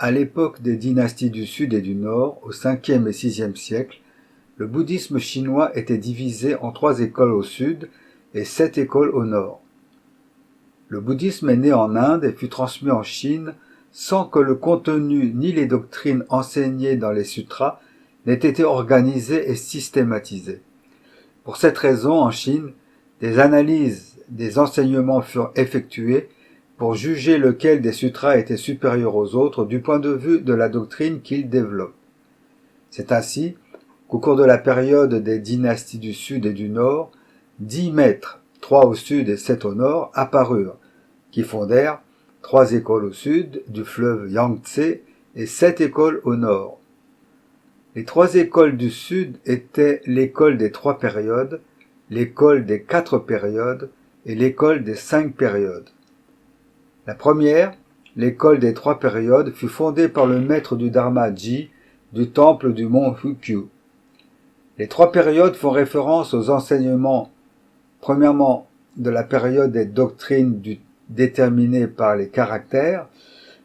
À l'époque des dynasties du Sud et du Nord, au 5e et 6e siècle, le bouddhisme chinois était divisé en 3 écoles au Sud et 7 écoles au Nord. Le bouddhisme est né en Inde et fut transmis en Chine sans que le contenu ni les doctrines enseignées dans les sutras n'aient été organisés et systématisés. Pour cette raison, en Chine, des analyses des enseignements furent effectuées pour juger lequel des sutras était supérieur aux autres du point de vue de la doctrine qu'ils développent. C'est ainsi qu'au cours de la période des dynasties du Sud et du Nord, 10 maîtres, 3 au Sud et 7 au Nord, apparurent, qui fondèrent 3 écoles au Sud du fleuve Yangtze et 7 écoles au Nord. Les 3 écoles du Sud étaient l'école des 3 périodes, l'école des 4 périodes et l'école des 5 périodes. La première, l'école des 3 périodes, fut fondée par le maître du Dharma Ji du temple du mont Hukyu. Les 3 périodes font référence aux enseignements, premièrement, de la période des doctrines déterminées par les caractères,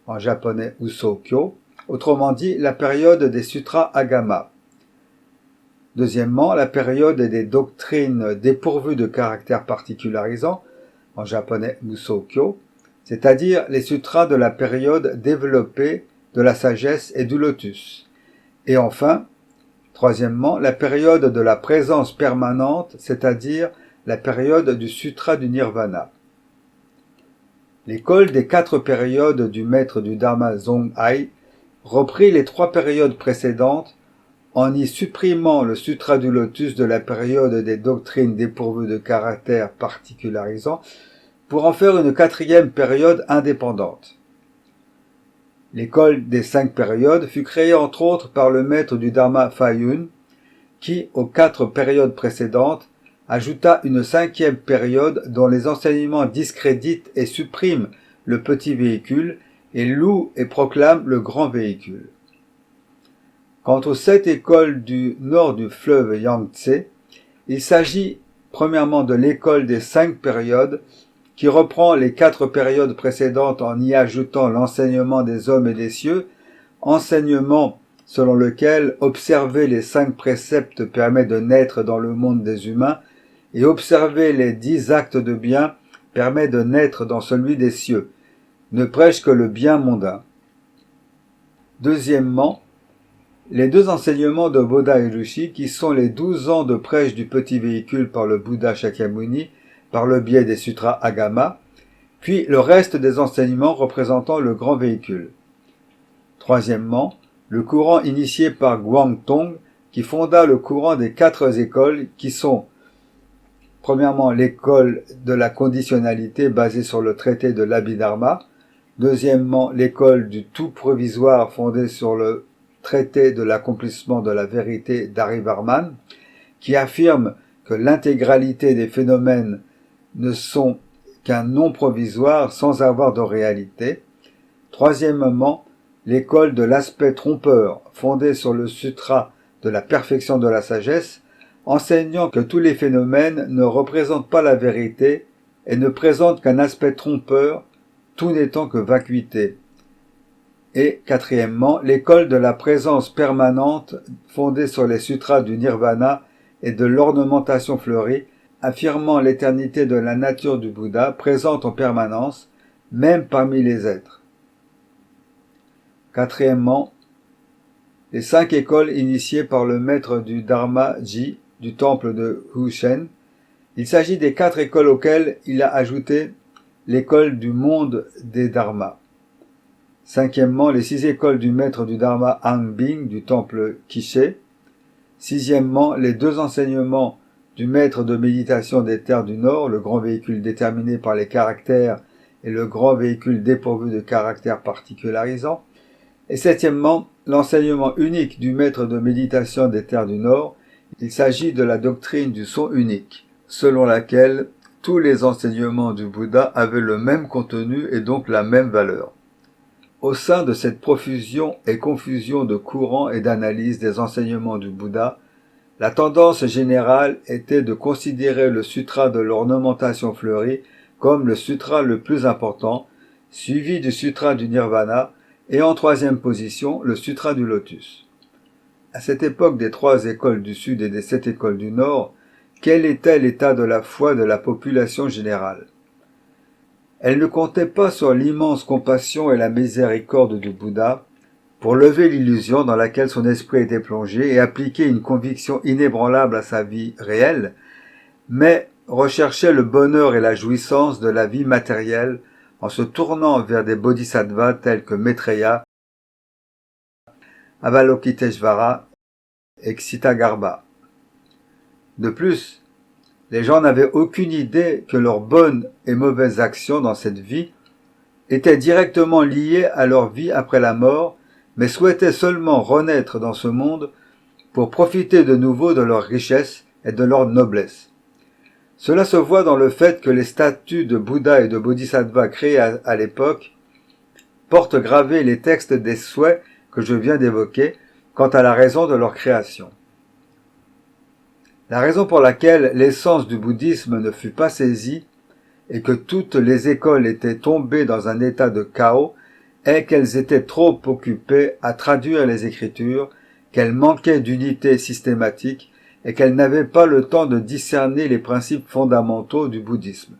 en japonais Usokyo, autrement dit la période des sutras agama. Deuxièmement, la période des doctrines dépourvues de caractères particularisants, en japonais Musokyo, c'est-à-dire les sutras de la période développée de la sagesse et du lotus. Et enfin, troisièmement, la période de la présence permanente, c'est-à-dire la période du sutra du nirvana. L'école des 4 périodes du maître du Dharma Zhonghai reprit les 3 périodes précédentes en y supprimant le sutra du lotus de la période des doctrines dépourvues de caractères particularisants pour en faire une 4e période indépendante. L'école des 5 périodes fut créée entre autres par le maître du Dharma Fayun, qui, aux 4 périodes précédentes, ajouta une 5e période dont les enseignements discréditent et suppriment le petit véhicule et louent et proclament le grand véhicule. Quant aux 7 écoles du nord du fleuve Yangtze, il s'agit premièrement de l'école des 5 périodes qui reprend les 4 périodes précédentes en y ajoutant l'enseignement des hommes et des cieux, enseignement selon lequel observer les 5 préceptes permet de naître dans le monde des humains et observer les 10 actes de bien permet de naître dans celui des cieux, ne prêche que le bien mondain. Deuxièmement, les 2 enseignements de Bodha et Rushi qui sont les 12 ans de prêche du petit véhicule par le Bouddha Shakyamuni par le biais des sutras Agama, puis le reste des enseignements représentant le grand véhicule. Troisièmement, le courant initié par Guangtong qui fonda le courant des 4 écoles qui sont premièrement l'école de la conditionnalité basée sur le traité de l'Abhidharma, deuxièmement l'école du tout provisoire fondée sur le traité de l'accomplissement de la vérité d'Arivarman, qui affirme que l'intégralité des phénomènes ne sont qu'un nom provisoire sans avoir de réalité. Troisièmement, l'école de l'aspect trompeur, fondée sur le sutra de la perfection de la sagesse, enseignant que tous les phénomènes ne représentent pas la vérité et ne présentent qu'un aspect trompeur, tout n'étant que vacuité. Et quatrièmement, l'école de la présence permanente, fondée sur les sutras du nirvana et de l'ornementation fleurie, affirmant l'éternité de la nature du Bouddha présente en permanence, même parmi les êtres. Quatrièmement, les 5 écoles initiées par le maître du Dharma Ji du temple de Hushen. Il s'agit des 4 écoles auxquelles il a ajouté l'école du monde des Dharmas. Cinquièmement, les 6 écoles du maître du Dharma Hanbing du temple Kishe. Sixièmement, les 2 enseignements du maître de méditation des terres du Nord, le grand véhicule déterminé par les caractères et le grand véhicule dépourvu de caractères particularisants. Et septièmement, l'enseignement unique du maître de méditation des terres du Nord. Il s'agit de la doctrine du son unique, selon laquelle tous les enseignements du Bouddha avaient le même contenu et donc la même valeur. Au sein de cette profusion et confusion de courants et d'analyses des enseignements du Bouddha, la tendance générale était de considérer le sutra de l'ornementation fleurie comme le sutra le plus important, suivi du sutra du nirvana et en troisième position, le Sutra du Lotus. À cette époque des 3 écoles du Sud et des 7 écoles du Nord, quel était l'état de la foi de la population générale? Elle ne comptait pas sur l'immense compassion et la miséricorde du Bouddha pour lever l'illusion dans laquelle son esprit était plongé et appliquer une conviction inébranlable à sa vie réelle, mais recherchait le bonheur et la jouissance de la vie matérielle en se tournant vers des bodhisattvas tels que Maitreya, Avalokiteshvara et Ksitagarbha. De plus, les gens n'avaient aucune idée que leurs bonnes et mauvaises actions dans cette vie étaient directement liées à leur vie après la mort, mais souhaitaient seulement renaître dans ce monde pour profiter de nouveau de leur richesse et de leur noblesse. Cela se voit dans le fait que les statues de Bouddha et de Bodhisattva créées à l'époque portent gravés les textes des souhaits que je viens d'évoquer quant à la raison de leur création. La raison pour laquelle l'essence du bouddhisme ne fut pas saisie et que toutes les écoles étaient tombées dans un état de chaos est qu'elles étaient trop occupées à traduire les Écritures, qu'elles manquaient d'unité systématique et qu'elles n'avaient pas le temps de discerner les principes fondamentaux du bouddhisme.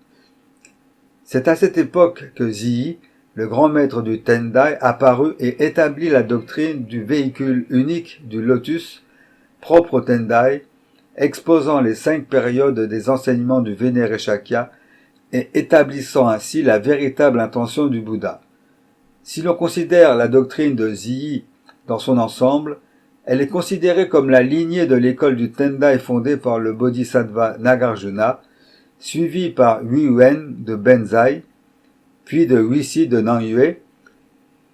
C'est à cette époque que Zhiyi, le grand maître du Tendai, apparut et établit la doctrine du véhicule unique du lotus, propre au Tendai, exposant les 5 périodes des enseignements du Vénéré Shakya et établissant ainsi la véritable intention du Bouddha. Si l'on considère la doctrine de Zhiyi dans son ensemble, elle est considérée comme la lignée de l'école du Tendai fondée par le Bodhisattva Nagarjuna, suivie par Huiyuan de Benzai, puis de Huisi de Nangyue,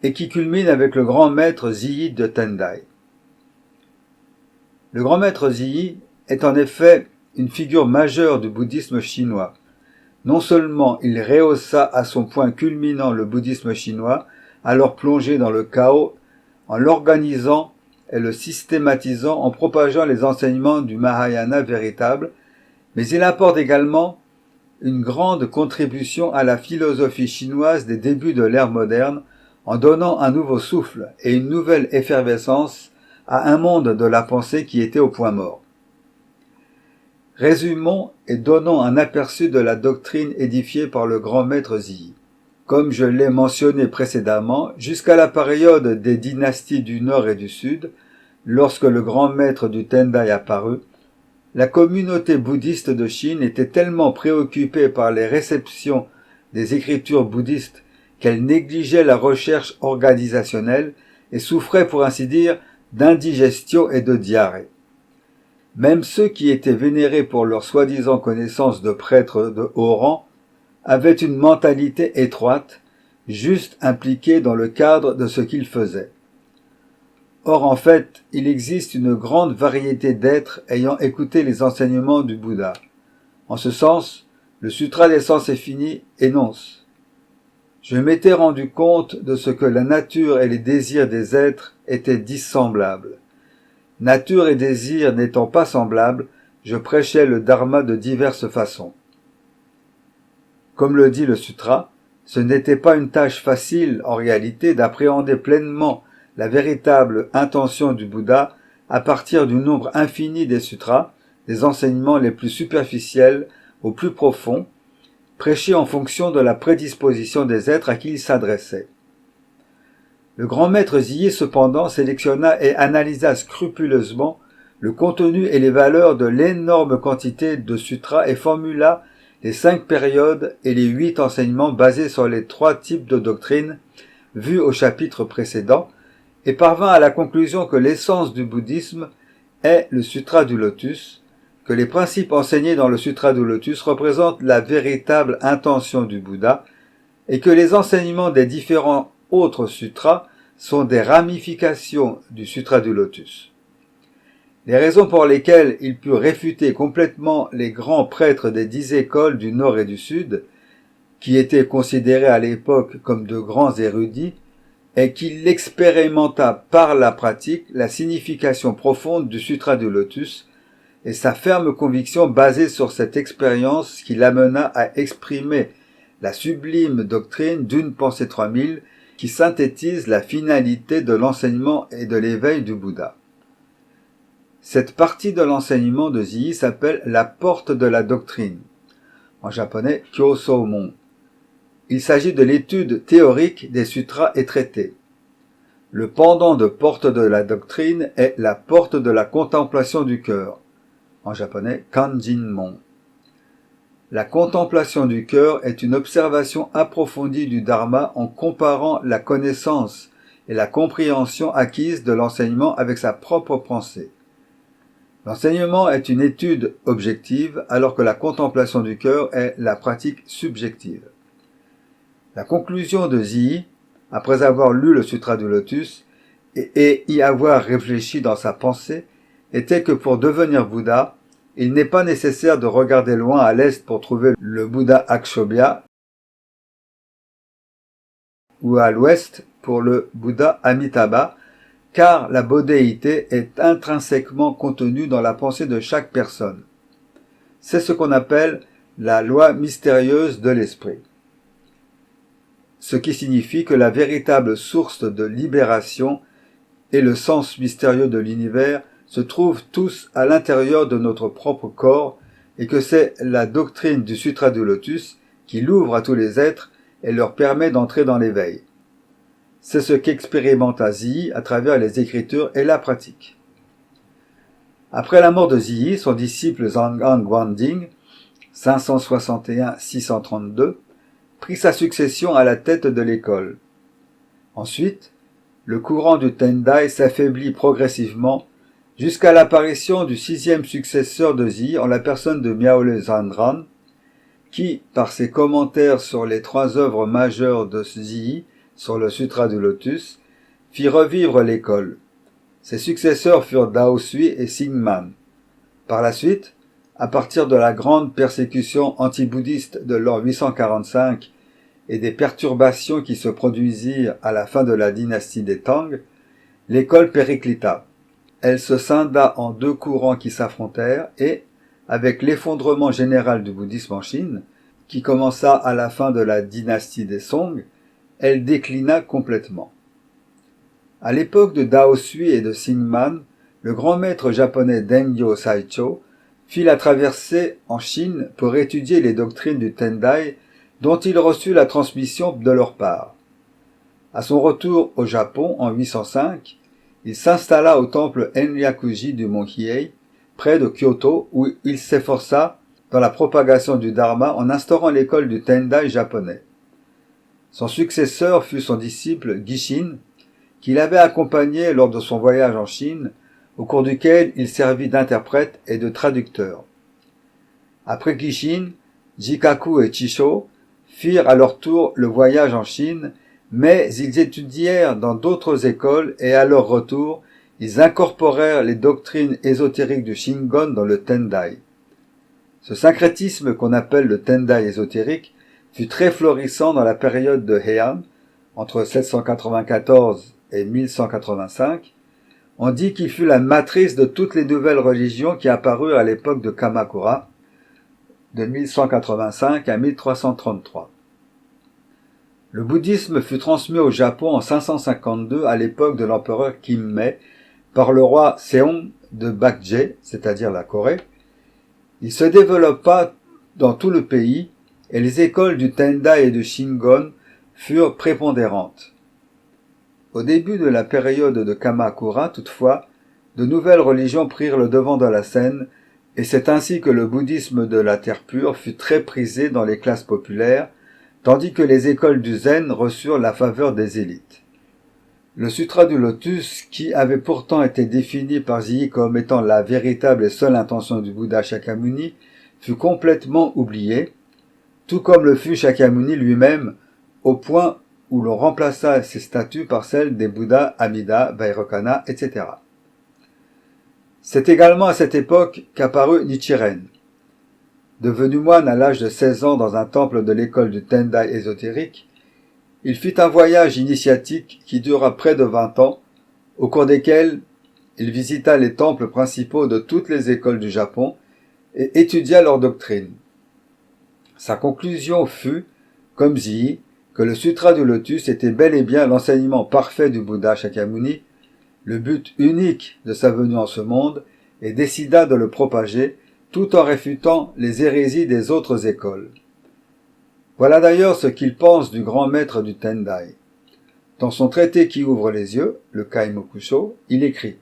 et qui culmine avec le grand maître Zhiyi de Tendai. Le grand maître Zhiyi est en effet une figure majeure du bouddhisme chinois. Non seulement il rehaussa à son point culminant le bouddhisme chinois, alors plongé dans le chaos, en l'organisant et le systématisant en propageant les enseignements du Mahayana véritable, mais il apporte également une grande contribution à la philosophie chinoise des débuts de l'ère moderne en donnant un nouveau souffle et une nouvelle effervescence à un monde de la pensée qui était au point mort. Résumons et donnons un aperçu de la doctrine édifiée par le grand maître Zhiyi. Comme je l'ai mentionné précédemment, jusqu'à la période des dynasties du Nord et du Sud, lorsque le grand maître du Tendai apparut, la communauté bouddhiste de Chine était tellement préoccupée par les réceptions des écritures bouddhistes qu'elle négligeait la recherche organisationnelle et souffrait pour ainsi dire d'indigestion et de diarrhée. Même ceux qui étaient vénérés pour leur soi-disant connaissance de prêtres de haut rang avaient une mentalité étroite, juste impliquée dans le cadre de ce qu'ils faisaient. Or, en fait, il existe une grande variété d'êtres ayant écouté les enseignements du Bouddha. En ce sens, le Sutra des Sens Infinis énonce: Je m'étais rendu compte de ce que la nature et les désirs des êtres étaient dissemblables. Nature et désir n'étant pas semblables, je prêchais le dharma de diverses façons. Comme le dit le sutra, ce n'était pas une tâche facile en réalité d'appréhender pleinement la véritable intention du Bouddha à partir du nombre infini des sutras, des enseignements les plus superficiels aux plus profonds, prêchés en fonction de la prédisposition des êtres à qui il s'adressait. Le grand maître Zhiyi cependant sélectionna et analysa scrupuleusement le contenu et les valeurs de l'énorme quantité de sutras et formula les 5 périodes et les 8 enseignements basés sur les 3 types de doctrines vus au chapitre précédent et parvint à la conclusion que l'essence du bouddhisme est le Sutra du Lotus, que les principes enseignés dans le Sutra du Lotus représentent la véritable intention du Bouddha et que les enseignements des différents autres sutras sont des ramifications du Sutra du Lotus. Les raisons pour lesquelles il put réfuter complètement les grands prêtres des 10 écoles du Nord et du Sud, qui étaient considérés à l'époque comme de grands érudits, est qu'il expérimenta par la pratique la signification profonde du Sutra du Lotus et sa ferme conviction basée sur cette expérience qui l'amena à exprimer la sublime doctrine d'une pensée 3000 qui synthétise la finalité de l'enseignement et de l'éveil du Bouddha. Cette partie de l'enseignement de Zii s'appelle la porte de la doctrine, en japonais Kyōsōmon. Il s'agit de l'étude théorique des sutras et traités. Le pendant de porte de la doctrine est la porte de la contemplation du cœur, en japonais Kanjinmon. La contemplation du cœur est une observation approfondie du dharma en comparant la connaissance et la compréhension acquise de l'enseignement avec sa propre pensée. L'enseignement est une étude objective alors que la contemplation du cœur est la pratique subjective. La conclusion de Zii, après avoir lu le Sutra du Lotus et y avoir réfléchi dans sa pensée, était que pour devenir Bouddha, il n'est pas nécessaire de regarder loin à l'est pour trouver le Bouddha Akshobhya ou à l'ouest pour le Bouddha Amitabha, car la bodhéité est intrinsèquement contenue dans la pensée de chaque personne. C'est ce qu'on appelle la loi mystérieuse de l'esprit. Ce qui signifie que la véritable source de libération et le sens mystérieux de l'univers se trouvent tous à l'intérieur de notre propre corps et que c'est la doctrine du Sutra du Lotus qui l'ouvre à tous les êtres et leur permet d'entrer dans l'éveil. C'est ce qu'expérimenta Zii à travers les écritures et la pratique. Après la mort de Zii, son disciple Zhangan Guanding, 561-632, prit sa succession à la tête de l'école. Ensuite, le courant du Tendai s'affaiblit progressivement jusqu'à l'apparition du sixième successeur de Zii en la personne de Miaole Zandran, qui, par ses commentaires sur les trois œuvres majeures de Zii, sur le Sutra du Lotus, fit revivre l'école. Ses successeurs furent Dao Sui et Syngman. Par la suite, à partir de la grande persécution anti-bouddhiste de l'an 845 et des perturbations qui se produisirent à la fin de la dynastie des Tang, l'école périclita. Elle se scinda en deux courants qui s'affrontèrent et, avec l'effondrement général du bouddhisme en Chine, qui commença à la fin de la dynastie des Song, elle déclina complètement. À l'époque de Dao Sui et de Syngman, le grand maître japonais Dengyo Saicho fit la traversée en Chine pour étudier les doctrines du Tendai dont il reçut la transmission de leur part. À son retour au Japon en 805, il s'installa au temple Enryakuji du mont Hiei, près de Kyoto, où il s'efforça dans la propagation du Dharma en instaurant l'école du Tendai japonais. Son successeur fut son disciple Gishin, qui l'avait accompagné lors de son voyage en Chine, au cours duquel il servit d'interprète et de traducteur. Après Gishin, Jikaku et Chisho firent à leur tour le voyage en Chine, mais ils étudièrent dans d'autres écoles et à leur retour, ils incorporèrent les doctrines ésotériques du Shingon dans le Tendai. Ce syncrétisme qu'on appelle le Tendai ésotérique fut très florissant dans la période de Heian, entre 794 et 1185. On dit qu'il fut la matrice de toutes les nouvelles religions qui apparurent à l'époque de Kamakura, de 1185 à 1333. Le bouddhisme fut transmis au Japon en 552 à l'époque de l'empereur Kinmei par le roi Seong de Baekje, c'est-à-dire la Corée. Il se développa dans tout le pays et les écoles du Tendai et du Shingon furent prépondérantes. Au début de la période de Kamakura, toutefois, de nouvelles religions prirent le devant de la scène et c'est ainsi que le bouddhisme de la terre pure fut très prisé dans les classes populaires, tandis que les écoles du Zen reçurent la faveur des élites. Le Sutra du Lotus, qui avait pourtant été défini par Zii comme étant la véritable et seule intention du Bouddha Shakyamuni, fut complètement oublié, tout comme le fut Shakyamuni lui-même, au point où l'on remplaça ses statues par celles des Bouddhas Amida, Vairocana, etc. C'est également à cette époque qu'apparut Nichiren. Devenu moine à l'âge de 16 ans dans un temple de l'école du Tendai ésotérique, il fit un voyage initiatique qui dura près de 20 ans, au cours desquels il visita les temples principaux de toutes les écoles du Japon et étudia leur doctrine. Sa conclusion fut, comme Zii, que le Sutra du Lotus était bel et bien l'enseignement parfait du Bouddha Shakyamuni, le but unique de sa venue en ce monde, et décida de le propager tout en réfutant les hérésies des autres écoles. Voilà d'ailleurs ce qu'il pense du grand maître du Tendai. Dans son traité qui ouvre les yeux, le Kaimokusho, il écrit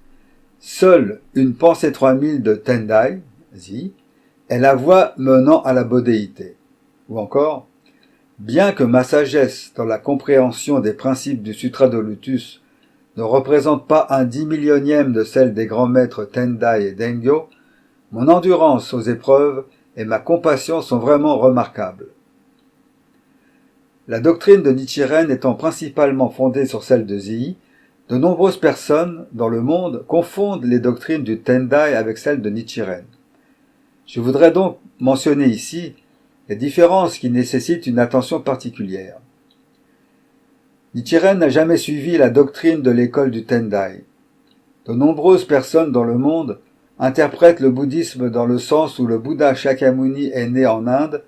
« Seule une pensée 3000 de Tendai, Zi, est la voie menant à la bodhéité. » Ou encore « Bien que ma sagesse dans la compréhension des principes du Sutra de Lotus ne représente pas un 10 millionième de celle des grands maîtres Tendai et Dengyo, mon endurance aux épreuves et ma compassion sont vraiment remarquables. » La doctrine de Nichiren étant principalement fondée sur celle de Zi, de nombreuses personnes dans le monde confondent les doctrines du Tendai avec celles de Nichiren. Je voudrais donc mentionner ici les différences qui nécessitent une attention particulière. Nichiren n'a jamais suivi la doctrine de l'école du Tendai. De nombreuses personnes dans le monde interprètent le bouddhisme dans le sens où le Bouddha Shakyamuni est né en Inde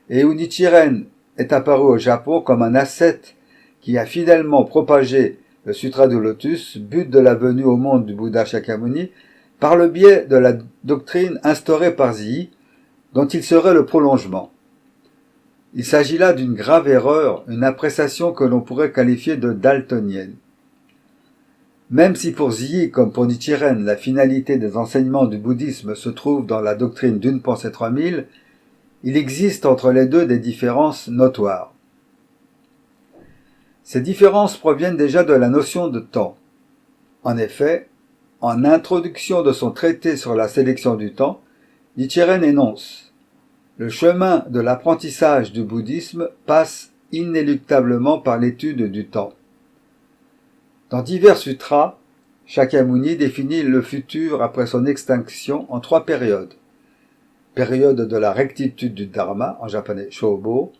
et où Nichiren est apparu au Japon comme un ascète qui a fidèlement propagé le Sutra du Lotus, but de la venue au monde du Bouddha Shakyamuni, par le biais de la doctrine instaurée par Zi, dont il serait le prolongement. Il s'agit là d'une grave erreur, une appréciation que l'on pourrait qualifier de daltonienne. Même si pour Zi, comme pour Nichiren, la finalité des enseignements du bouddhisme se trouve dans la doctrine d'une pensée 3000, il existe entre les deux des différences notoires. Ces différences proviennent déjà de la notion de temps. En effet, en introduction de son traité sur la sélection du temps, Nichiren énonce « Le chemin de l'apprentissage du bouddhisme passe inéluctablement par l'étude du temps. » Dans divers sutras, Shakyamuni définit le futur après son extinction en 3 périodes. Période de la rectitude du Dharma, en japonais Shobo,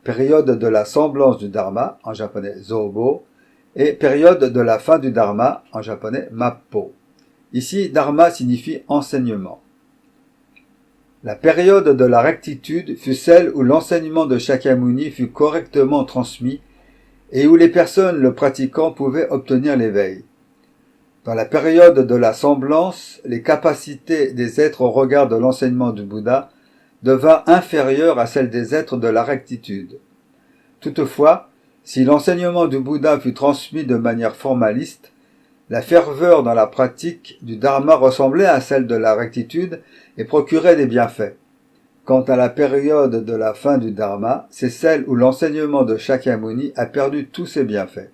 période de la semblance du Dharma, en japonais Zobo, et période de la fin du Dharma, en japonais Mappo. Ici, Dharma signifie enseignement. La période de la rectitude fut celle où l'enseignement de Shakyamuni fut correctement transmis et où les personnes le pratiquant pouvaient obtenir l'éveil. Dans la période de la semblance, les capacités des êtres au regard de l'enseignement du Bouddha devinrent inférieures à celles des êtres de la rectitude. Toutefois, si l'enseignement du Bouddha fut transmis de manière formaliste, la ferveur dans la pratique du Dharma ressemblait à celle de la rectitude et procurait des bienfaits. Quant à la période de la fin du Dharma, c'est celle où l'enseignement de Shakyamuni a perdu tous ses bienfaits.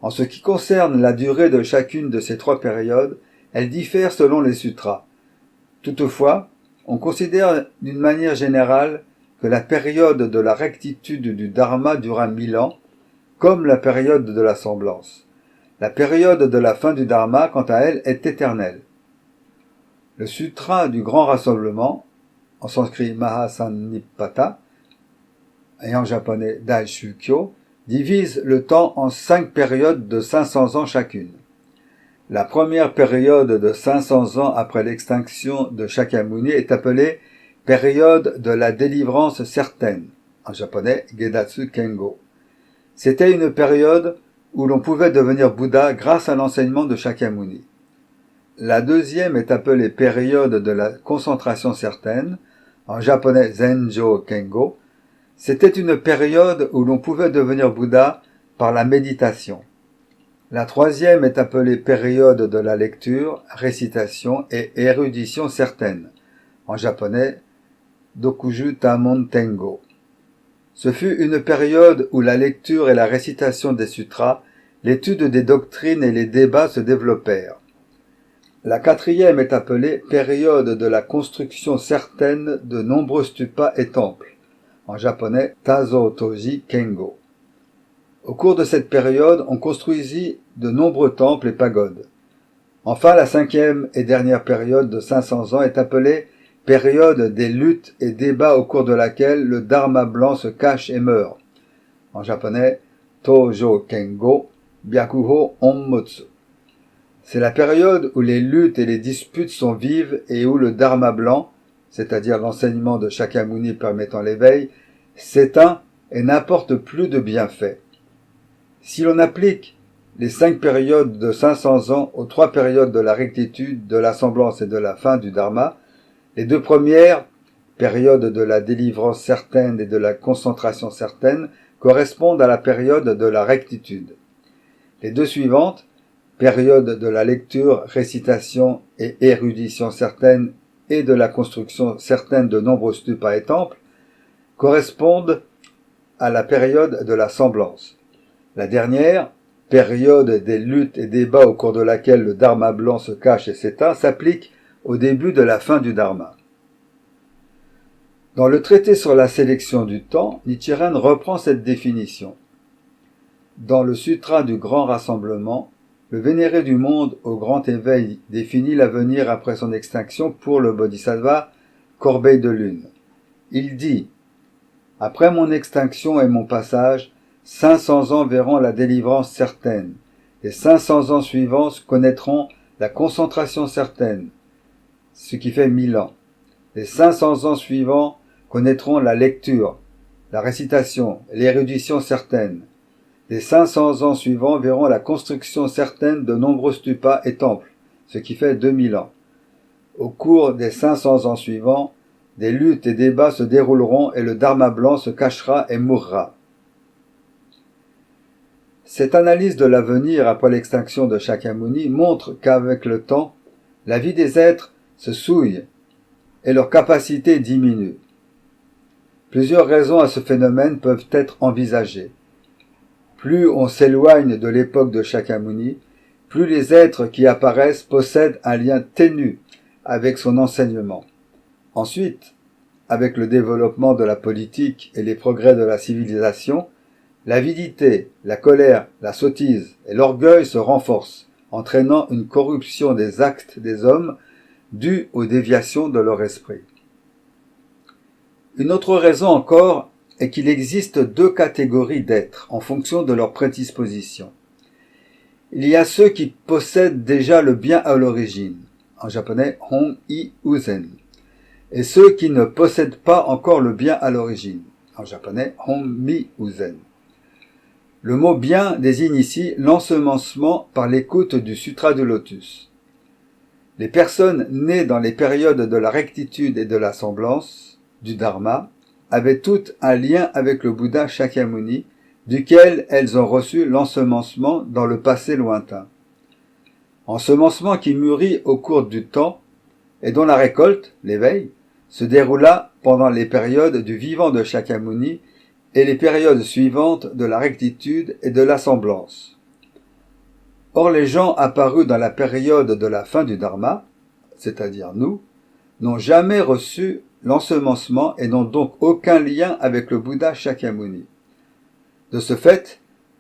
En ce qui concerne la durée de chacune de ces 3 périodes, elle diffère selon les sutras. Toutefois, on considère d'une manière générale que la période de la rectitude du Dharma dura 1000 ans, comme la période de la semblance. La période de la fin du Dharma, quant à elle, est éternelle. Le sutra du grand rassemblement, en sanskrit Mahasannipata, et en japonais Daishukyo, divise le temps en 5 périodes de 500 ans chacune. La première période de 500 ans après l'extinction de Shakyamuni est appelée période de la délivrance certaine, en japonais Gedatsu Kengo. C'était une période où l'on pouvait devenir Bouddha grâce à l'enseignement de Shakyamuni. La deuxième est appelée période de la concentration certaine, en japonais Zenjo Kengo. C'était une période où l'on pouvait devenir Bouddha par la méditation. La troisième est appelée période de la lecture, récitation et érudition certaine, en japonais Dokuju Tamon Tengo. Ce fut une période où la lecture et la récitation des sutras, l'étude des doctrines et les débats se développèrent. La quatrième est appelée période de la construction certaine de nombreux stupas et temples, en japonais Tazo Toji Kengo. Au cours de cette période, on construisit de nombreux temples et pagodes. Enfin, la 5e et dernière période de 500 ans est appelée période des luttes et débats au cours de laquelle le Dharma blanc se cache et meurt. En japonais, Tojo Kengo, Byakuho Onmotsu. C'est la période où les luttes et les disputes sont vives et où le Dharma blanc, c'est-à-dire l'enseignement de Shakyamuni permettant l'éveil, s'éteint et n'apporte plus de bienfaits. Si l'on applique les 5 périodes de 500 ans aux 3 périodes de la rectitude, de la semblance et de la fin du Dharma, les 2 premières, période de la délivrance certaine et de la concentration certaine, correspondent à la période de la rectitude. Les 2 suivantes, période de la lecture, récitation et érudition certaine et de la construction certaine de nombreux stupas et temples, correspondent à la période de la semblance. La dernière, période des luttes et débats au cours de laquelle le Dharma blanc se cache et s'éteint, s'applique au début de la fin du Dharma. Dans le traité sur la sélection du temps, Nichiren reprend cette définition. Dans le Sutra du Grand Rassemblement, le Vénéré du monde au Grand Éveil définit l'avenir après son extinction pour le Bodhisattva Corbeille de Lune. Il dit « Après mon extinction et mon passage, 500 ans verront la délivrance certaine. Les 500 ans suivants connaîtront la concentration certaine, ce qui fait 1000 ans. Les 500 ans suivants connaîtront la lecture, la récitation, l'érudition certaine. Les 500 ans suivants verront la construction certaine de nombreux stupas et temples, ce qui fait 2000 ans. Au cours des 500 ans suivants, des luttes et débats se dérouleront et le Dharma blanc se cachera et mourra. Cette analyse de l'avenir après l'extinction de Shakyamuni montre qu'avec le temps, la vie des êtres se souille et leur capacité diminue. Plusieurs raisons à ce phénomène peuvent être envisagées. Plus on s'éloigne de l'époque de Shakyamuni, plus les êtres qui apparaissent possèdent un lien ténu avec son enseignement. Ensuite, avec le développement de la politique et les progrès de la civilisation, l'avidité, la colère, la sottise et l'orgueil se renforcent, entraînant une corruption des actes des hommes due aux déviations de leur esprit. Une autre raison encore est qu'il existe 2 catégories d'êtres en fonction de leur prédisposition. Il y a ceux qui possèdent déjà le bien à l'origine, en japonais Hon-i Uzen, et ceux qui ne possèdent pas encore le bien à l'origine, en japonais Hon-mi Uzen. Le mot bien désigne ici l'ensemencement par l'écoute du Sutra du Lotus. Les personnes nées dans les périodes de la rectitude et de la semblance, du Dharma, avaient toutes un lien avec le Bouddha Shakyamuni, duquel elles ont reçu l'ensemencement dans le passé lointain. Ensemencement qui mûrit au cours du temps et dont la récolte, l'éveil, se déroula pendant les périodes du vivant de Shakyamuni et les périodes suivantes de la rectitude et de la semblance. Or les gens apparus dans la période de la fin du Dharma, c'est-à-dire nous, n'ont jamais reçu l'ensemencement et n'ont donc aucun lien avec le Bouddha Shakyamuni. De ce fait,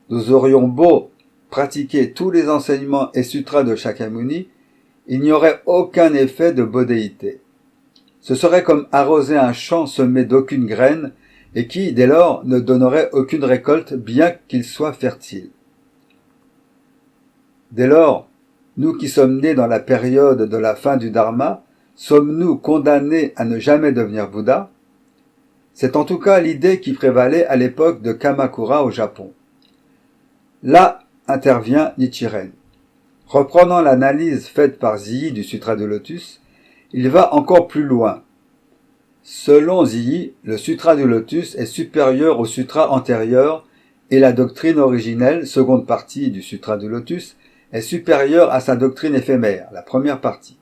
nous aurions beau pratiquer tous les enseignements et sutras de Shakyamuni, il n'y aurait aucun effet de bodhéité. Ce serait comme arroser un champ semé d'aucune graine et qui, dès lors, ne donnerait aucune récolte bien qu'il soit fertile. Dès lors, nous qui sommes nés dans la période de la fin du Dharma, sommes-nous condamnés à ne jamais devenir Bouddha? C'est en tout cas l'idée qui prévalait à l'époque de Kamakura au Japon. Là intervient Nichiren. Reprenant l'analyse faite par Ziyi du Sutra du Lotus, il va encore plus loin. Selon Ziyi, le Sutra du Lotus est supérieur au Sutra antérieur et la doctrine originelle, seconde partie du Sutra du Lotus, est supérieure à sa doctrine éphémère, la première partie.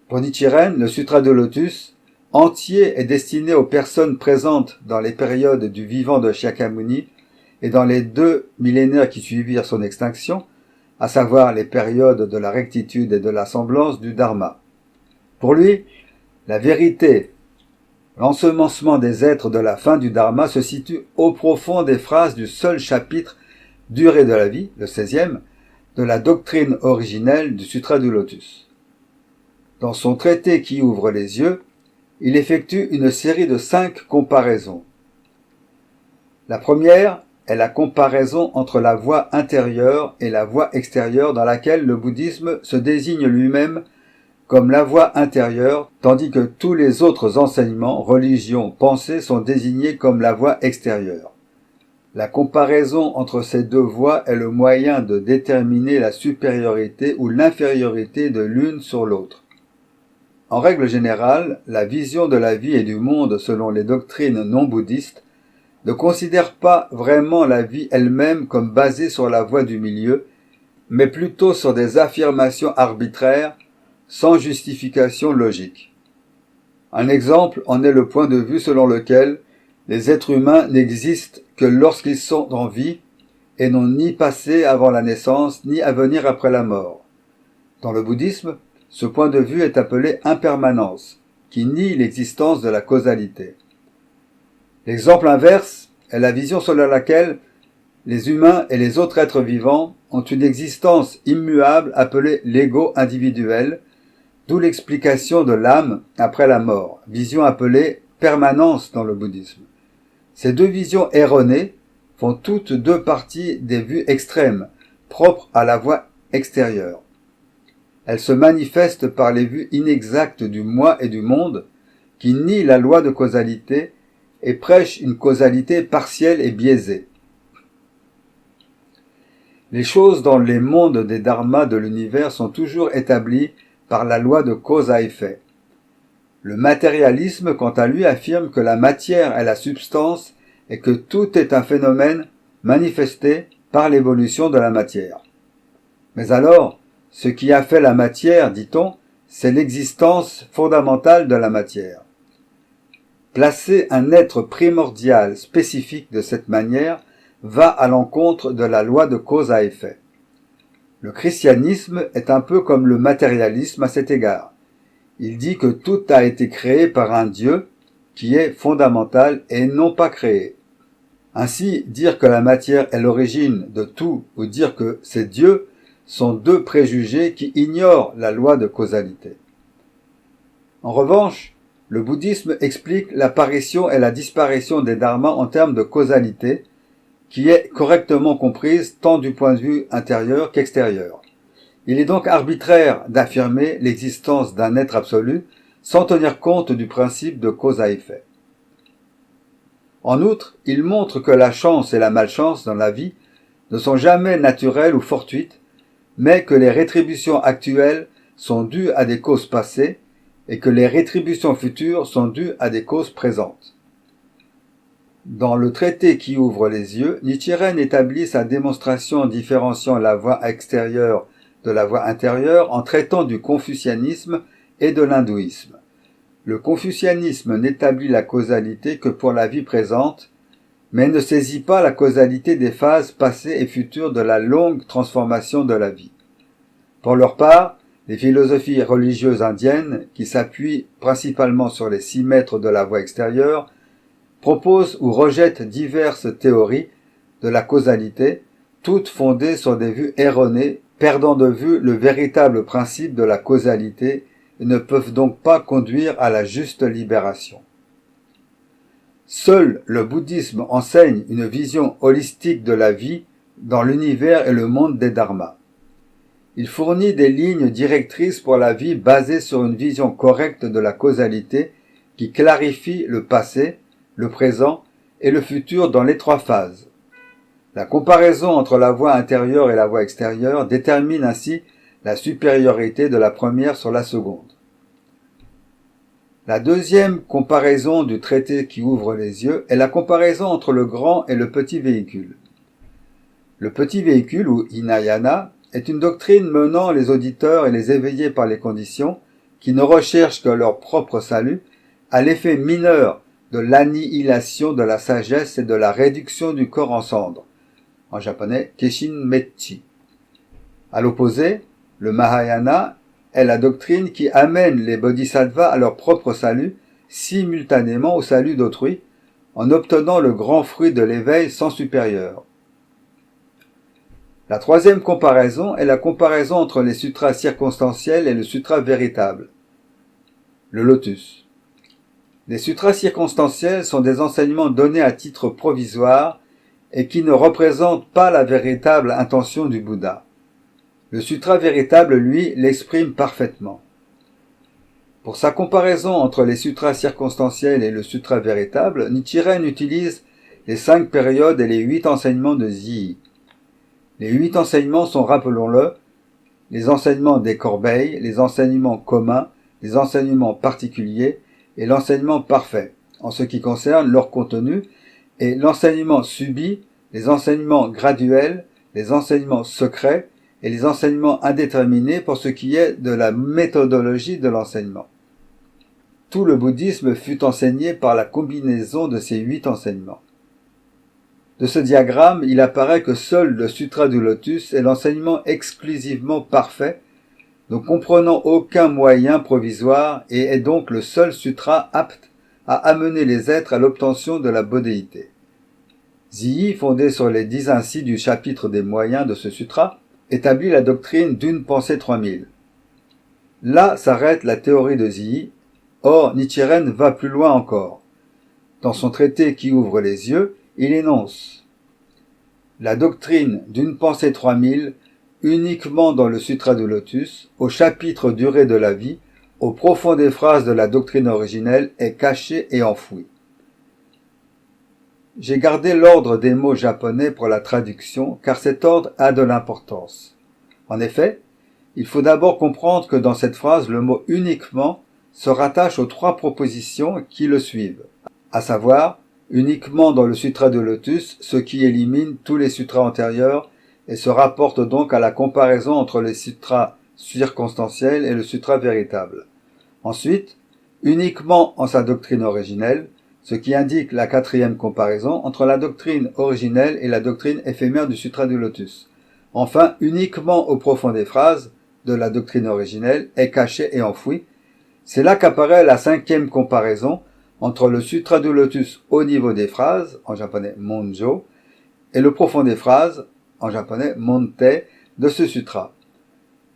Pour Nichiren, le Sutra du Lotus entier est destiné aux personnes présentes dans les périodes du vivant de Shakyamuni et dans les 2 millénaires qui suivirent son extinction, à savoir les périodes de la rectitude et de la semblance du Dharma. Pour lui, la vérité, l'ensemencement des êtres de la fin du Dharma se situe au profond des phrases du seul chapitre Durée de la vie, le 16e, de la doctrine originelle du Sutra du Lotus. Dans son traité qui ouvre les yeux, il effectue une série de 5 comparaisons. La première est la comparaison entre la voie intérieure et la voie extérieure dans laquelle le bouddhisme se désigne lui-même comme la voie intérieure, tandis que tous les autres enseignements, religions, pensées sont désignés comme la voie extérieure. La comparaison entre ces deux voies est le moyen de déterminer la supériorité ou l'infériorité de l'une sur l'autre. En règle générale, la vision de la vie et du monde selon les doctrines non bouddhistes ne considère pas vraiment la vie elle-même comme basée sur la voie du milieu, mais plutôt sur des affirmations arbitraires sans justification logique. Un exemple en est le point de vue selon lequel les êtres humains n'existent que lorsqu'ils sont en vie et n'ont ni passé avant la naissance ni avenir après la mort. Dans le bouddhisme, ce point de vue est appelé impermanence, qui nie l'existence de la causalité. L'exemple inverse est la vision selon laquelle les humains et les autres êtres vivants ont une existence immuable appelée l'ego individuel, d'où l'explication de l'âme après la mort, vision appelée permanence dans le bouddhisme. Ces deux visions erronées font toutes deux partie des vues extrêmes, propres à la voie extérieure. Elles se manifestent par les vues inexactes du moi et du monde, qui nient la loi de causalité et prêchent une causalité partielle et biaisée. Les choses dans les mondes des dharmas de l'univers sont toujours établies par la loi de cause à effet. Le matérialisme, quant à lui, affirme que la matière est la substance et que tout est un phénomène manifesté par l'évolution de la matière. Mais alors, ce qui a fait la matière, dit-on, c'est l'existence fondamentale de la matière. Placer un être primordial spécifique de cette manière va à l'encontre de la loi de cause à effet. Le christianisme est un peu comme le matérialisme à cet égard. Il dit que tout a été créé par un Dieu qui est fondamental et non pas créé. Ainsi, dire que la matière est l'origine de tout ou dire que c'est Dieu sont deux préjugés qui ignorent la loi de causalité. En revanche, le bouddhisme explique l'apparition et la disparition des dharmas en termes de causalité, qui est correctement comprise tant du point de vue intérieur qu'extérieur. Il est donc arbitraire d'affirmer l'existence d'un être absolu sans tenir compte du principe de cause à effet. En outre, il montre que la chance et la malchance dans la vie ne sont jamais naturelles ou fortuites, mais que les rétributions actuelles sont dues à des causes passées et que les rétributions futures sont dues à des causes présentes. Dans le traité qui ouvre les yeux, Nichiren établit sa démonstration en différenciant la voie extérieure de la voie intérieure en traitant du confucianisme et de l'hindouisme. Le confucianisme n'établit la causalité que pour la vie présente, mais ne saisit pas la causalité des phases passées et futures de la longue transformation de la vie. Pour leur part, les philosophies religieuses indiennes, qui s'appuient principalement sur les 6 maîtres de la voie extérieure, proposent ou rejettent diverses théories de la causalité, toutes fondées sur des vues erronées, perdant de vue le véritable principe de la causalité et ne peuvent donc pas conduire à la juste libération. Seul le bouddhisme enseigne une vision holistique de la vie dans l'univers et le monde des dharmas. Il fournit des lignes directrices pour la vie basées sur une vision correcte de la causalité qui clarifie le passé, le présent et le futur dans les 3 phases. La comparaison entre la voie intérieure et la voie extérieure détermine ainsi la supériorité de la première sur la seconde. La deuxième comparaison du traité qui ouvre les yeux est la comparaison entre le grand et le petit véhicule. Le petit véhicule, ou Hinayana, est une doctrine menant les auditeurs et les éveillés par les conditions, qui ne recherchent que leur propre salut, à l'effet mineur de l'annihilation de la sagesse et de la réduction du corps en cendres. En japonais, Keshin Mechi. À l'opposé, le Mahayana est la doctrine qui amène les bodhisattvas à leur propre salut, simultanément au salut d'autrui, en obtenant le grand fruit de l'éveil sans supérieur. La troisième comparaison est la comparaison entre les sutras circonstanciels et le sutra véritable, le lotus. Les sutras circonstanciels sont des enseignements donnés à titre provisoire et qui ne représentent pas la véritable intention du Bouddha. Le sutra véritable, lui, l'exprime parfaitement. Pour sa comparaison entre les sutras circonstanciels et le sutra véritable, Nichiren utilise les 5 périodes et les 8 enseignements de Zii. Les 8 enseignements sont, rappelons-le, les enseignements des corbeilles, les enseignements communs, les enseignements particuliers et l'enseignement parfait, en ce qui concerne leur contenu, et l'enseignement subi, les enseignements graduels, les enseignements secrets et les enseignements indéterminés pour ce qui est de la méthodologie de l'enseignement. Tout le bouddhisme fut enseigné par la combinaison de ces 8 enseignements. De ce diagramme, il apparaît que seul le Sutra du Lotus est l'enseignement exclusivement parfait, ne comprenant aucun moyen provisoire et est donc le seul sutra apte à amener les êtres à l'obtention de la bodhéité. Zii, fondé sur les 10 ainsi du chapitre des moyens de ce sutra, établit la doctrine d'une pensée 3000. Là s'arrête la théorie de Zii. Or, Nichiren va plus loin encore. Dans son traité qui ouvre les yeux, il énonce la doctrine d'une pensée 3000 uniquement dans le Sutra du Lotus, au chapitre durée de la vie, au profond des phrases de la doctrine originelle est cachée et enfouie. J'ai gardé l'ordre des mots japonais pour la traduction car cet ordre a de l'importance. En effet, il faut d'abord comprendre que dans cette phrase, le mot uniquement se rattache aux 3 propositions qui le suivent, à savoir uniquement dans le Sutra du Lotus, ce qui élimine tous les sutras antérieurs et se rapporte donc à la comparaison entre les sutras circonstanciels et le sutra véritable. Ensuite, uniquement en sa doctrine originelle, ce qui indique la 4e comparaison entre la doctrine originelle et la doctrine éphémère du Sutra du Lotus. Enfin, uniquement au profond des phrases de la doctrine originelle est cachée et enfouie. C'est là qu'apparaît la 5e comparaison entre le Sutra du Lotus au niveau des phrases, en japonais Monjo, et le profond des phrases, en japonais Monte, de ce sutra.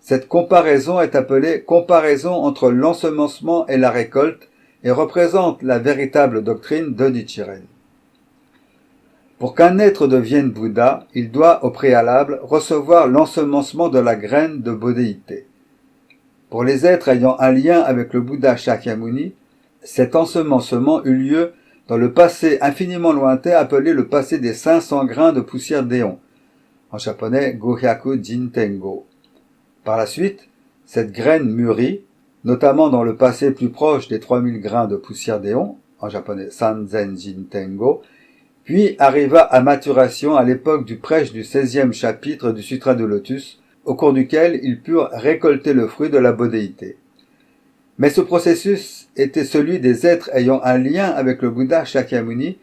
Cette comparaison est appelée comparaison entre l'ensemencement et la récolte et représente la véritable doctrine de Nichiren. Pour qu'un être devienne Bouddha, il doit au préalable recevoir l'ensemencement de la graine de bodhéité. Pour les êtres ayant un lien avec le Bouddha Shakyamuni, cet ensemencement eut lieu dans le passé infiniment lointain appelé le passé des 500 grains de poussière d'éon, en japonais Gohyaku Jintengo. Par la suite, cette graine mûrit, notamment dans le passé plus proche des 3000 grains de poussière d'éon, en japonais Sanzen Jintengo, puis arriva à maturation à l'époque du prêche du 16e chapitre du Sutra du Lotus, au cours duquel ils purent récolter le fruit de la bodhéité. Mais ce processus était celui des êtres ayant un lien avec le Bouddha Shakyamuni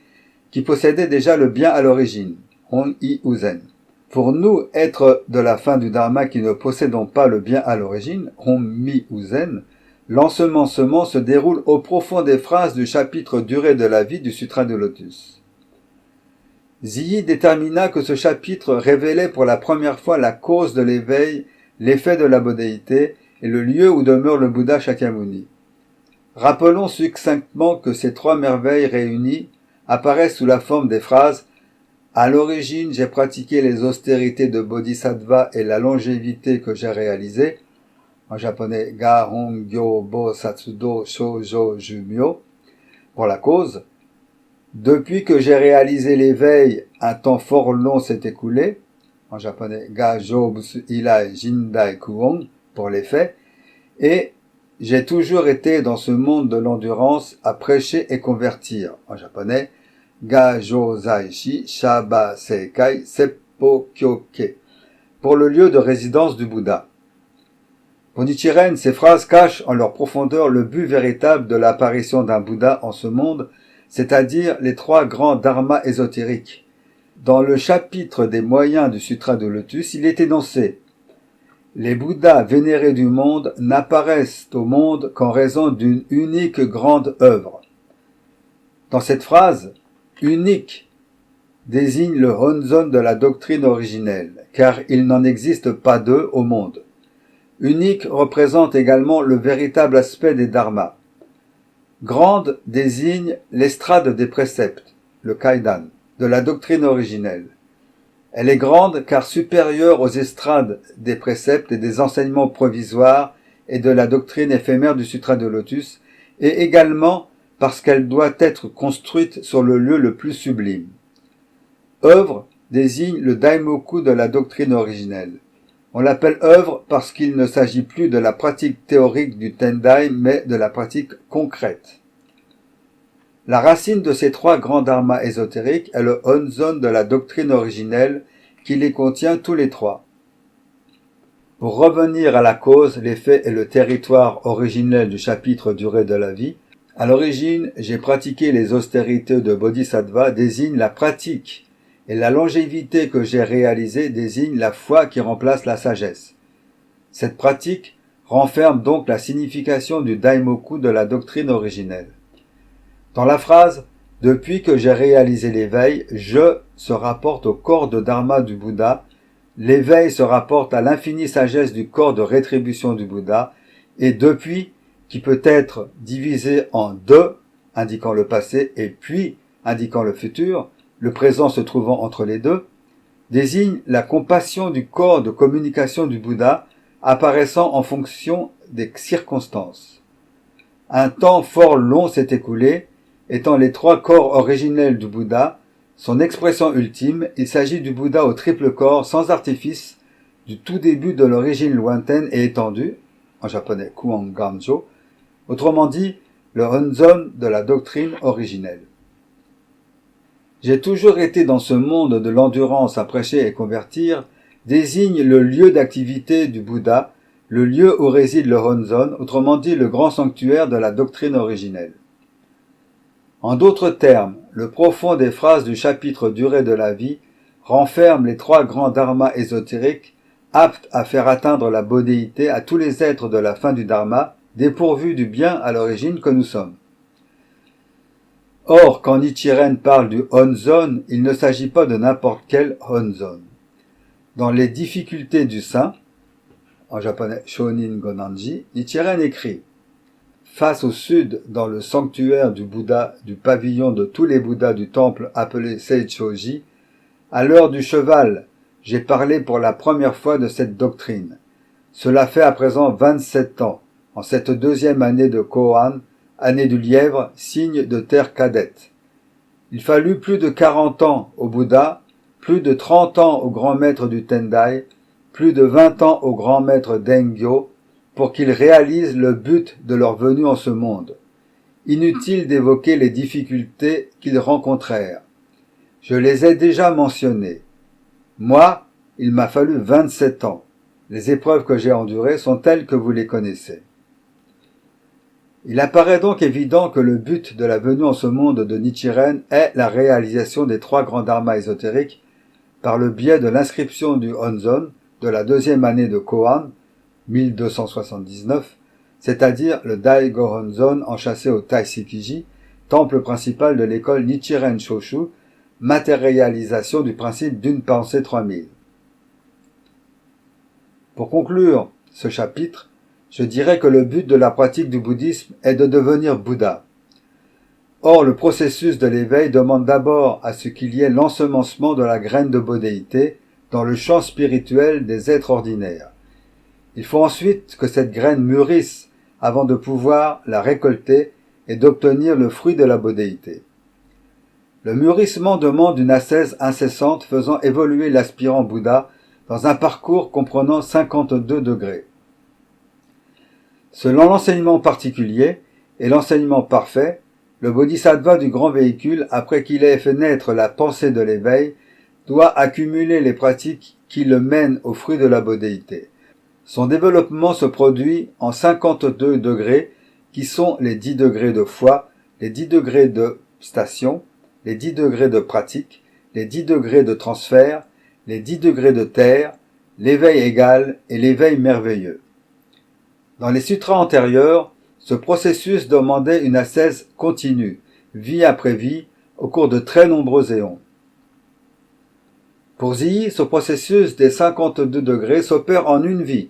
qui possédait déjà le bien à l'origine, Hon-I Uzen. Pour nous, êtres de la fin du Dharma qui ne possédons pas le bien à l'origine, Hon-Mi Uzen, l'ensemencement se déroule au profond des phrases du chapitre durée de la vie du Sutra du Lotus. Zii détermina que ce chapitre révélait pour la première fois la cause de l'éveil, l'effet de la bodhéité et le lieu où demeure le Bouddha Shakyamuni. Rappelons succinctement que ces 3 merveilles réunies apparaissent sous la forme des phrases « À l'origine, j'ai pratiqué les austérités de Bodhisattva et la longévité que j'ai réalisée » en japonais « Ga Hongyo Bo Satsudo Shoujo Jumyo » pour la cause. Depuis que j'ai réalisé l'éveil, un temps fort long s'est écoulé, en japonais Ga Jobusu Ilai Jindai Kuon pour les faits, et j'ai toujours été dans ce monde de l'endurance à prêcher et convertir, en japonais Ga Jozaishi Shaba Seikai Seppo Kyoke, pour le lieu de résidence du Bouddha. Pour Nichiren, ces phrases cachent en leur profondeur le but véritable de l'apparition d'un Bouddha en ce monde, c'est-à-dire les 3 grands dharmas ésotériques. Dans le chapitre des moyens du Sutra du Lotus, il est énoncé « Les Bouddhas vénérés du monde n'apparaissent au monde qu'en raison d'une unique grande œuvre. » Dans cette phrase, « unique » désigne le Honzon de la doctrine originelle, car il n'en existe pas 2 au monde. Unique représente également le véritable aspect des dharmas. Grande désigne l'estrade des préceptes, le kaidan, de la doctrine originelle. Elle est grande car supérieure aux estrades des préceptes et des enseignements provisoires et de la doctrine éphémère du Sutra de Lotus, et également parce qu'elle doit être construite sur le lieu le plus sublime. Œuvre désigne le daimoku de la doctrine originelle. On l'appelle œuvre parce qu'il ne s'agit plus de la pratique théorique du Tendai, mais de la pratique concrète. La racine de ces trois grands dharmas ésotériques est le Honzon de la doctrine originelle qui les contient tous les trois. Pour revenir à la cause, l'effet et le territoire originel du chapitre durée de la vie, à l'origine, j'ai pratiqué les austérités de Bodhisattva désigne la pratique, et la longévité que j'ai réalisée désigne la foi qui remplace la sagesse. Cette pratique renferme donc la signification du daimoku de la doctrine originelle. Dans la phrase « Depuis que j'ai réalisé l'éveil, je » se rapporte au corps de dharma du Bouddha, l'éveil se rapporte à l'infinie sagesse du corps de rétribution du Bouddha, et depuis, qui peut être divisé en deux, indiquant le passé, et puis, indiquant le futur, le présent se trouvant entre les deux, désigne la compassion du corps de communication du Bouddha apparaissant en fonction des circonstances. Un temps fort long s'est écoulé, étant les trois corps originels du Bouddha, son expression ultime, il s'agit du Bouddha au triple corps, sans artifice, du tout début de l'origine lointaine et étendue, en japonais Kuon Ganjo, autrement dit, le Honzon de la doctrine originelle. J'ai toujours été dans ce monde de l'endurance à prêcher et convertir, désigne le lieu d'activité du Bouddha, le lieu où réside le Honzon, autrement dit le grand sanctuaire de la doctrine originelle. En d'autres termes, le profond des phrases du chapitre durée de la vie renferme les trois grands dharmas ésotériques aptes à faire atteindre la bodhéité à tous les êtres de la fin du dharma, dépourvus du bien à l'origine que nous sommes. Or, quand Nichiren parle du Honzon, il ne s'agit pas de n'importe quel Honzon. Dans les difficultés du saint, en japonais Shonin Gonanji, Nichiren écrit « Face au sud, dans le sanctuaire du Bouddha, du pavillon de tous les Bouddhas du temple appelé Seichoji, à l'heure du cheval, j'ai parlé pour la première fois de cette doctrine. Cela fait à présent 27 ans, en cette deuxième année de Koan, année du lièvre, signe de terre cadette. Il fallut plus de 40 ans au Bouddha, plus de 30 ans au grand maître du Tendai, plus de 20 ans au grand maître Dengyo, pour qu'ils réalisent le but de leur venue en ce monde. Inutile d'évoquer les difficultés qu'ils rencontrèrent. Je les ai déjà mentionnées. Moi, il m'a fallu 27 ans. Les épreuves que j'ai endurées sont telles que vous les connaissez. Il apparaît donc évident que le but de la venue en ce monde de Nichiren est la réalisation des trois grands dharmas ésotériques par le biais de l'inscription du Honzon de la deuxième année de Koan, 1279, c'est-à-dire le Daigo Honzon enchâssé au Taisykiji, temple principal de l'école Nichiren Shoshu, matérialisation du principe d'une pensée 3000. Pour conclure ce chapitre, je dirais que le but de la pratique du bouddhisme est de devenir Bouddha. Or, le processus de l'éveil demande d'abord à ce qu'il y ait l'ensemencement de la graine de bodhéité dans le champ spirituel des êtres ordinaires. Il faut ensuite que cette graine mûrisse avant de pouvoir la récolter et d'obtenir le fruit de la bodhéité. Le mûrissement demande une ascèse incessante faisant évoluer l'aspirant Bouddha dans un parcours comprenant 52 degrés. Selon l'enseignement particulier et l'enseignement parfait, le bodhisattva du grand véhicule, après qu'il ait fait naître la pensée de l'éveil, doit accumuler les pratiques qui le mènent au fruit de la bodhéité. Son développement se produit en 52 degrés qui sont les 10 degrés de foi, les 10 degrés de station, les 10 degrés de pratique, les 10 degrés de transfert, les 10 degrés de terre, l'éveil égal et l'éveil merveilleux. Dans les sutras antérieurs, ce processus demandait une ascèse continue, vie après vie, au cours de très nombreux éons. Pour Zii, ce processus des 52 degrés s'opère en une vie.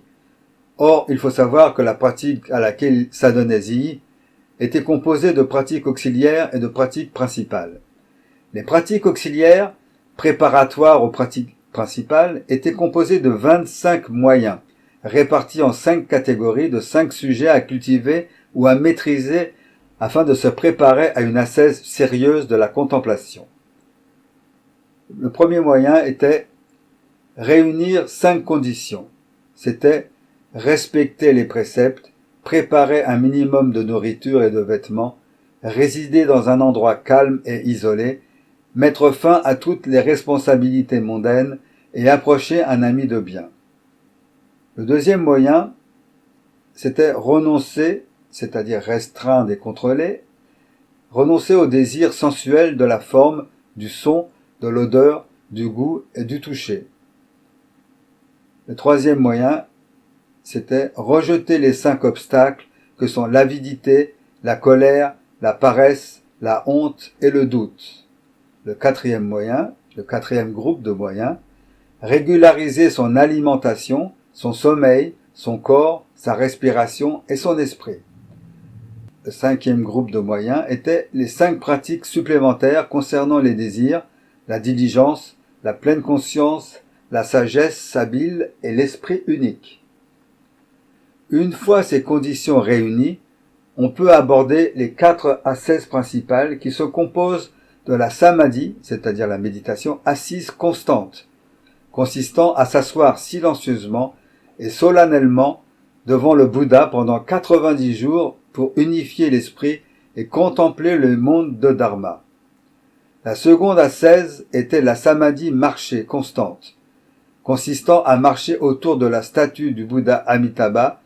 Or, il faut savoir que la pratique à laquelle s'adonnait Zii était composée de pratiques auxiliaires et de pratiques principales. Les pratiques auxiliaires, préparatoires aux pratiques principales, étaient composées de 25 moyens, répartis en 5 catégories de 5 sujets à cultiver ou à maîtriser afin de se préparer à une ascèse sérieuse de la contemplation. Le premier moyen était réunir 5 conditions. C'était respecter les préceptes, préparer un minimum de nourriture et de vêtements, résider dans un endroit calme et isolé, mettre fin à toutes les responsabilités mondaines et approcher un ami de bien. Le deuxième moyen, c'était renoncer, c'est-à-dire restreindre et contrôler, renoncer au désir sensuel de la forme, du son, de l'odeur, du goût et du toucher. Le troisième moyen, c'était rejeter les 5 obstacles que sont l'avidité, la colère, la paresse, la honte et le doute. Le quatrième moyen, le quatrième groupe de moyens, régulariser son alimentation, son sommeil, son corps, sa respiration et son esprit. Le cinquième groupe de moyens était les 5 pratiques supplémentaires concernant les désirs, la diligence, la pleine conscience, la sagesse habile et l'esprit unique. Une fois ces conditions réunies, on peut aborder les 4 ascèses principales qui se composent de la samadhi, c'est-à-dire la méditation assise constante, consistant à s'asseoir silencieusement et solennellement devant le Bouddha pendant 90 jours pour unifier l'esprit et contempler le monde de Dharma. La seconde ascèse était la samadhi marchée constante, consistant à marcher autour de la statue du Bouddha Amitabha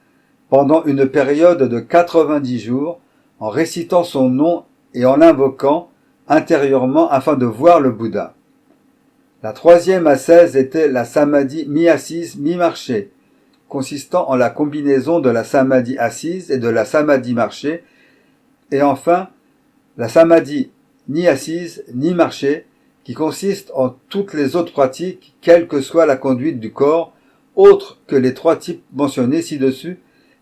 pendant une période de 90 jours en récitant son nom et en l'invoquant intérieurement afin de voir le Bouddha. La troisième ascèse était la samadhi mi-assise, mi-marchée, consistant en la combinaison de la samadhi assise et de la samadhi marchée, et enfin la samadhi ni assise ni marchée, qui consiste en toutes les autres pratiques, quelle que soit la conduite du corps, autres que les 3 types mentionnés ci-dessus,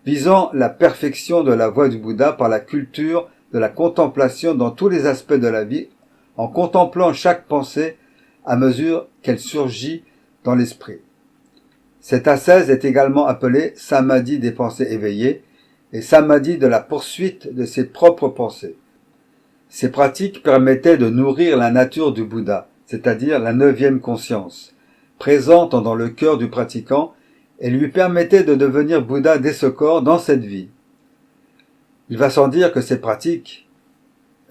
visant la perfection de la voie du Bouddha par la culture de la contemplation dans tous les aspects de la vie, en contemplant chaque pensée à mesure qu'elle surgit dans l'esprit. Cette ascèse est également appelée samadhi des pensées éveillées et samadhi de la poursuite de ses propres pensées. Ces pratiques permettaient de nourrir la nature du Bouddha, c'est-à-dire la 9e conscience, présente dans le cœur du pratiquant et lui permettaient de devenir Bouddha dès ce corps dans cette vie. Il va sans dire que ces pratiques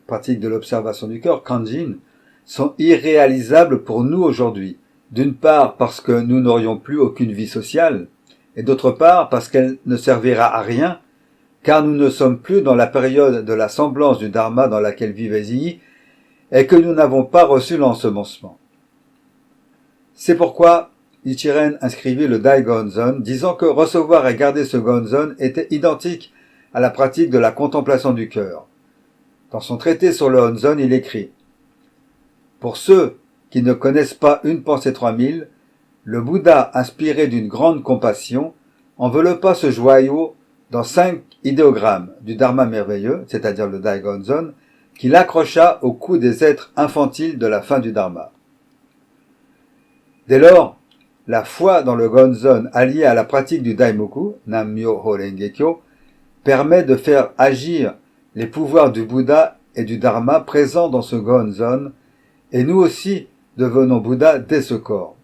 de l'observation du cœur, Kanjin, sont irréalisables pour nous aujourd'hui. D'une part parce que nous n'aurions plus aucune vie sociale, et d'autre part parce qu'elle ne servira à rien, car nous ne sommes plus dans la période de la semblance du Dharma dans laquelle vivait Zhi, et que nous n'avons pas reçu l'ensemencement. C'est pourquoi Nichiren inscrivit le Dai Gonzon, disant que recevoir et garder ce Gonzon était identique à la pratique de la contemplation du cœur. Dans son traité sur le Honzon, il écrit « Pour ceux qui ne connaissent pas une pensée 3000, le Bouddha, inspiré d'une grande compassion, enveloppa ce joyau dans 5 idéogrammes du Dharma merveilleux, c'est-à-dire le Dai Gonzon, qu'il accrocha au cou des êtres infantiles de la fin du Dharma. Dès lors, la foi dans le Gonzon alliée à la pratique du Daimoku, Nam-myoho Renge-kyo, permet de faire agir les pouvoirs du Bouddha et du Dharma présents dans ce Gonzon, et nous aussi devenons Bouddha dès ce corps.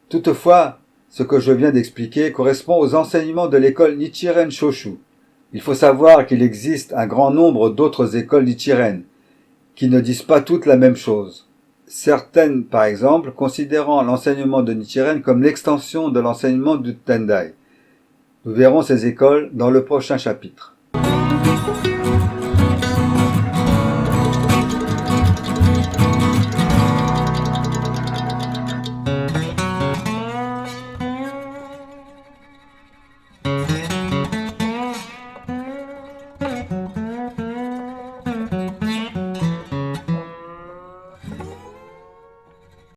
Toutefois, ce que je viens d'expliquer correspond aux enseignements de l'école Nichiren Shoshu. Il faut savoir qu'il existe un grand nombre d'autres écoles Nichiren, qui ne disent pas toutes la même chose. Certaines, par exemple, considérant l'enseignement de Nichiren comme l'extension de l'enseignement du Tendai. Nous verrons ces écoles dans le prochain chapitre.